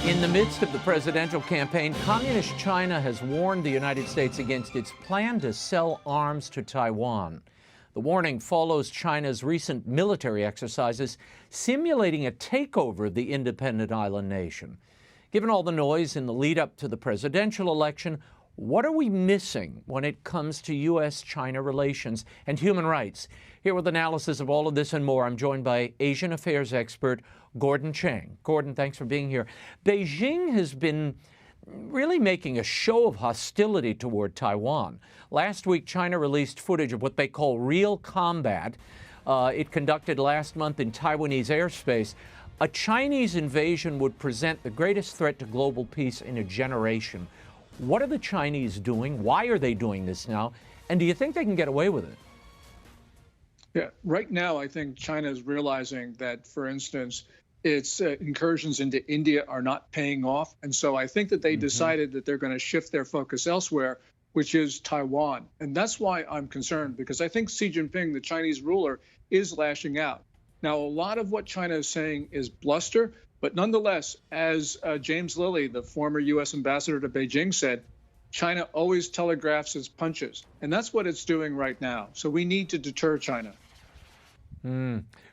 In the midst of the presidential campaign, Communist China has warned the United States against its plan to sell arms to Taiwan. The warning follows China's recent military exercises simulating a takeover of the independent island nation. Given all the noise in the lead-up to the presidential election, what are we missing when it comes to U.S.-China relations and human rights? Here with analysis of all of this and more, I'm joined by Asian affairs expert Chang. Gordon, thanks for being here. Beijing has been really making a show of hostility toward Taiwan. Last week, China released footage of what they call real combat it conducted last month in Taiwanese airspace. A Chinese invasion would present the greatest threat to global peace in a generation. What are the Chinese doing? Why are they doing this now? And do you think they can get away with it? Yeah, right now, I think China is realizing that, for instance, its incursions into India are not paying off. And so I think that they decided that they're going to shift their focus elsewhere, which is Taiwan. And that's why I'm concerned, because I think Xi Jinping, the Chinese ruler, is lashing out. Now, a lot of what China is saying is bluster, but nonetheless, as James Lilly, the former U.S. ambassador to Beijing, said, China always telegraphs its punches. And that's what it's doing right now. So we need to deter China.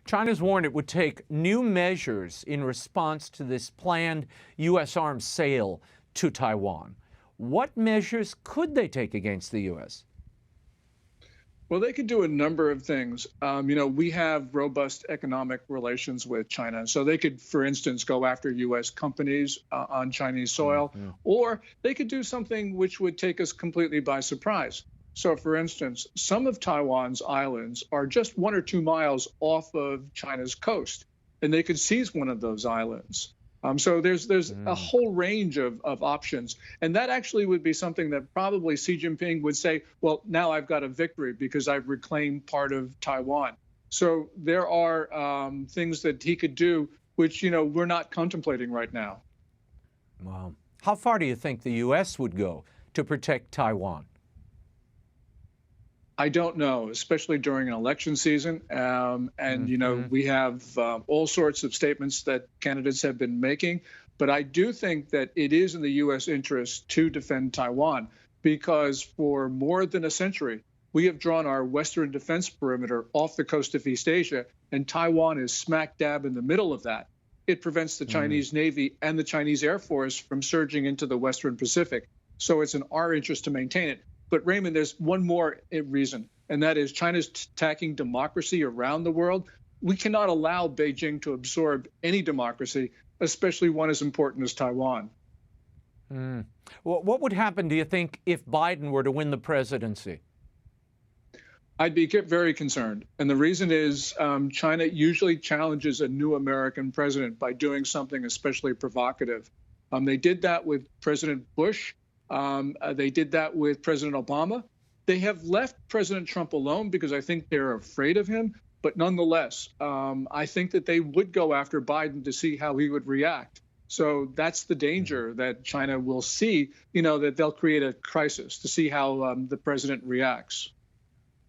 China's warned it would take new measures in response to this planned U.S. arms sale to Taiwan. What measures could they take against the U.S.? Well, they could do a number of things. We have robust economic relations with China. So they could, for instance, go after U.S. companies on Chinese soil, or they could do something which would take us completely by surprise. So, for instance, some of Taiwan's islands are just 1 or 2 miles off of China's coast, and they could seize one of those islands. So there's a whole range of options. And that actually would be something that probably Xi Jinping would say, well, now I've got a victory because I've reclaimed part of Taiwan. So there are things that he could do, which, we're not contemplating right now. Wow. How far do you think the U.S. would go to protect Taiwan? I don't know, especially during an election season. We have all sorts of statements that candidates have been making. But I do think that it is in the U.S. interest to defend Taiwan, because for more than a century, we have drawn our Western defense perimeter off the coast of East Asia, and Taiwan is smack dab in the middle of that. It prevents the Chinese Navy and the Chinese Air Force from surging into the Western Pacific. So it's in our interest to maintain it. But Raymond, there's one more reason, and that is China's attacking democracy around the world. We cannot allow Beijing to absorb any democracy, especially one as important as Taiwan. Well, what would happen, do you think, if Biden were to win the presidency? I'd be very concerned. And the reason is China usually challenges a new American president by doing something especially provocative. They did that with President Bush. They did that with President Obama. They have left President Trump alone because I think they're afraid of him. But nonetheless, I think that they would go after Biden to see how he would react. So that's the danger that China will see, that they'll create a crisis to see how the president reacts.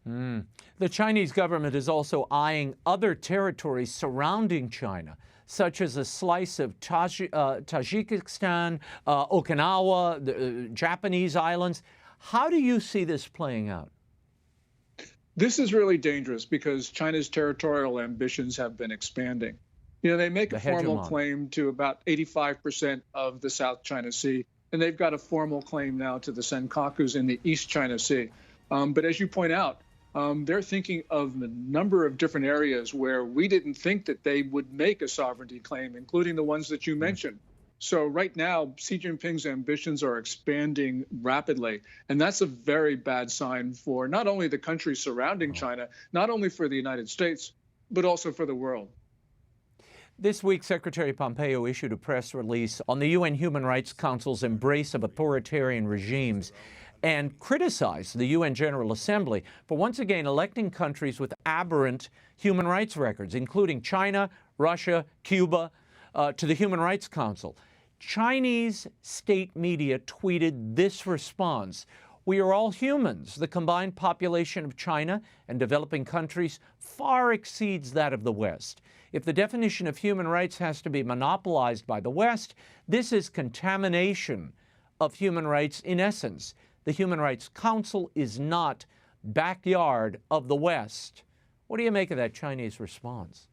The Chinese government is also eyeing other territories surrounding China, such as a slice of Tajikistan, Okinawa, the Japanese islands. How do you see this playing out? This is really dangerous because China's territorial ambitions have been expanding. They make a formal claim to about 85% of the South China Sea, and they've got a formal claim now to the Senkakus in the East China Sea. But as you point out, they're thinking of a number of different areas where we didn't think that they would make a sovereignty claim, including the ones that you mentioned. So right now, Xi Jinping's ambitions are expanding rapidly. And that's a very bad sign for not only the countries surrounding China, not only for the United States, but also for the world. This week, Secretary Pompeo issued a press release on the UN Human Rights Council's embrace of authoritarian regimes and criticized the UN General Assembly for once again electing countries with aberrant human rights records, including China, Russia, Cuba, to the Human Rights Council. Chinese state media tweeted this response. We are all humans. The combined population of China and developing countries far exceeds that of the West. If the definition of human rights has to be monopolized by the West, this is contamination of human rights in essence. The Human Rights Council is not backyard of the West. What do you make of that Chinese response?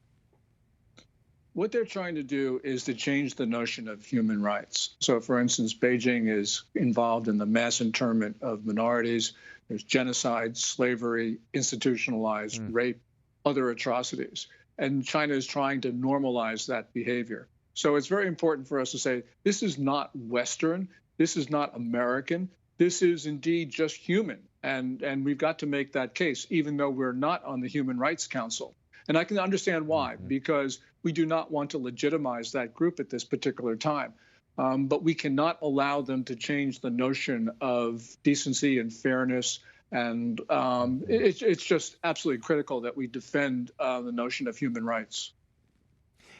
What they're trying to do is to change the notion of human rights. So, for instance, Beijing is involved in the mass internment of minorities. There's genocide, slavery, institutionalized rape, other atrocities. And China is trying to normalize that behavior. So it's very important for us to say, this is not Western, this is not American, this is indeed just human. And we've got to make that case, even though we're not on the Human Rights Council. And I can understand why, because we do not want to legitimize that group at this particular time. But we cannot allow them to change the notion of decency and fairness. And it's just absolutely critical that we defend the notion of human rights.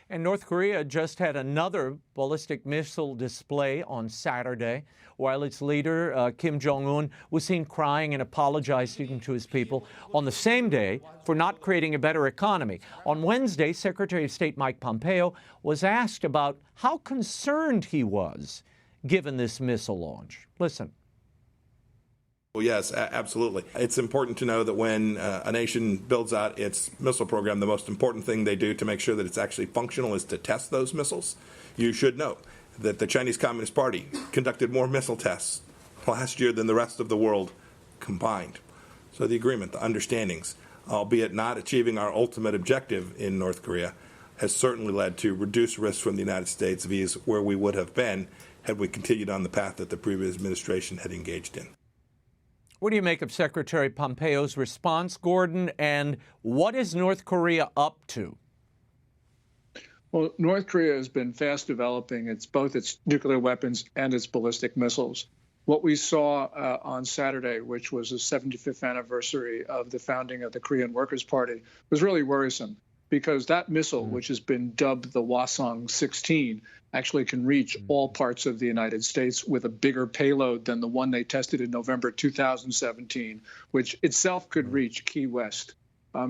And North Korea just had another ballistic missile display on Saturday, while its leader, Kim Jong-un, was seen crying and apologizing to his people on the same day for not creating a better economy. On Wednesday, Secretary of State Mike Pompeo was asked about how concerned he was given this missile launch. Listen. Well, yes, absolutely. It's important to know that when a nation builds out its missile program, the most important thing they do to make sure that it's actually functional is to test those missiles. You should know that the Chinese Communist Party conducted more missile tests last year than the rest of the world combined. So the agreement, the understandings, albeit not achieving our ultimate objective in North Korea, has certainly led to reduced risk from the United States vis where we would have been had we continued on the path that the previous administration had engaged in. What do you make of Secretary Pompeo's response, Gordon, and what is North Korea up to? Well, North Korea has been fast developing both its nuclear weapons and its ballistic missiles. What we saw on Saturday, which was the 75th anniversary of the founding of the Korean Workers' Party, was really worrisome because that missile, which has been dubbed the Hwasong-16, actually can reach all parts of the United States with a bigger payload than the one they tested in November 2017, which itself could reach Key West.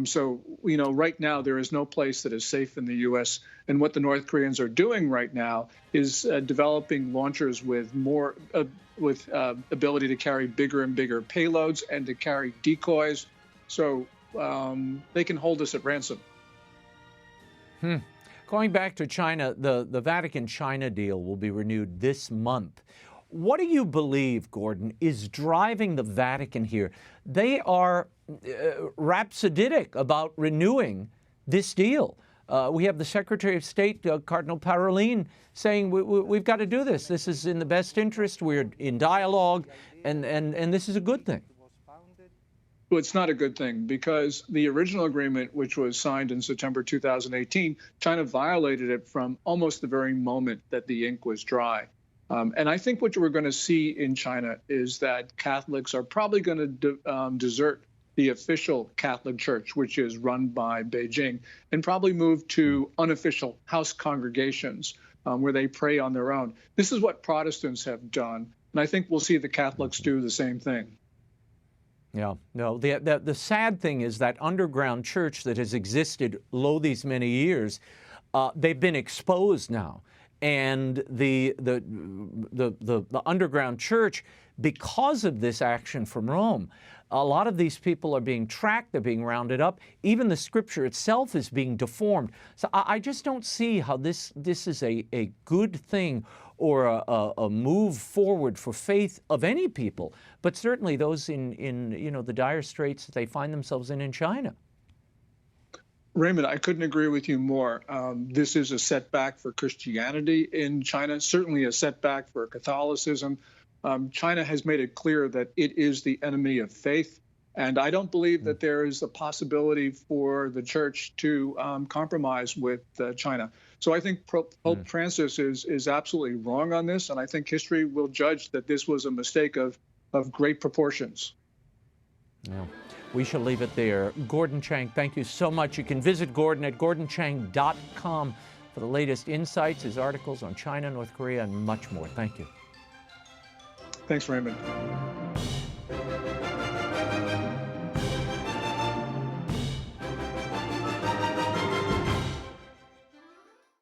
So, right now there is no place that is safe in the U.S. And what the North Koreans are doing right now is developing launchers with more ability to carry bigger and bigger payloads and to carry decoys. So they can hold us at ransom. Going back to China, the Vatican-China deal will be renewed this month. What do you believe, Gordon, is driving the Vatican here? They are rhapsodic about renewing this deal. We have the Secretary of State, Cardinal Parolin, saying we've got to do this. This is in the best interest. We're in dialogue, and this is a good thing. Well, it's not a good thing because the original agreement, which was signed in September 2018, China violated it from almost the very moment that the ink was dry. And I think what we're going to see in China is that Catholics are probably going to desert the official Catholic Church, which is run by Beijing, and probably move to unofficial house congregations where they pray on their own. This is what Protestants have done, and I think we'll see the Catholics do the same thing. Yeah, no, the sad thing is that underground church that has existed these many years, they've been exposed now. And the underground church, because of this action from Rome, a lot of these people are being tracked, they're being rounded up. Even the scripture itself is being deformed. So I just don't see how this is a good thing or a move forward for faith of any people, but certainly those in the dire straits that they find themselves in China. Raymond, I couldn't agree with you more. This is a setback for Christianity in China, certainly a setback for Catholicism. China has made it clear that it is the enemy of faith. And I don't believe that there is a possibility for the church to compromise with China. So I think Pope Francis is absolutely wrong on this. And I think history will judge that this was a mistake of great proportions. Yeah. We shall leave it there. Gordon Chang, thank you so much. You can visit Gordon at gordonchang.com for the latest insights, his articles on China, North Korea, and much more. Thank you. Thanks, Raymond.